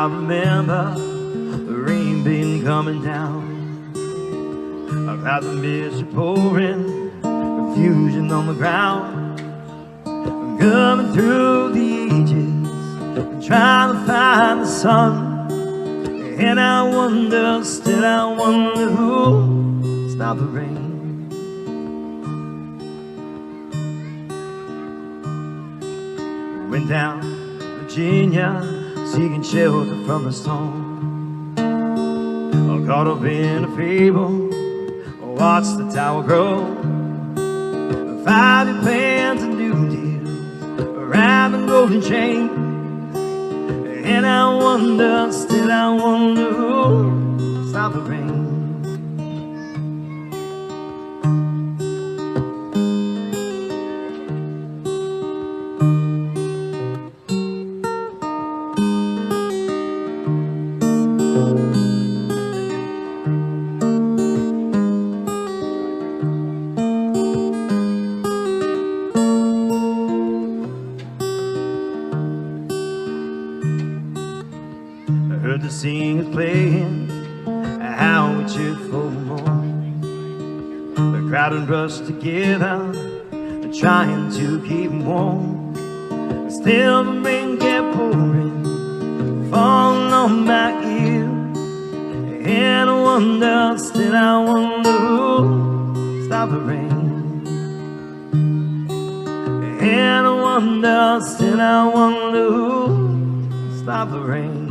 I remember the rain been coming down. I've had the mist pouring, confusion on the ground. I'm coming through the ages, trying to find the sun. And I wonder, still I wonder who stopped the rain. Went down to Virginia, seeking shelter from the storm. All caught up in a fable, watched the tower grow. 5-year plans and new deals around the golden chain. And I wonder, still I wonder who stopped the rain. Heard the singers playing, how we cheered for more. The crowd had rushed together, trying to keep them warm. Still the rain kept pouring, falling on my ears. And I wonder, still I wonder who stopped the rain. And I wonder, still I wonder who stopped the rain.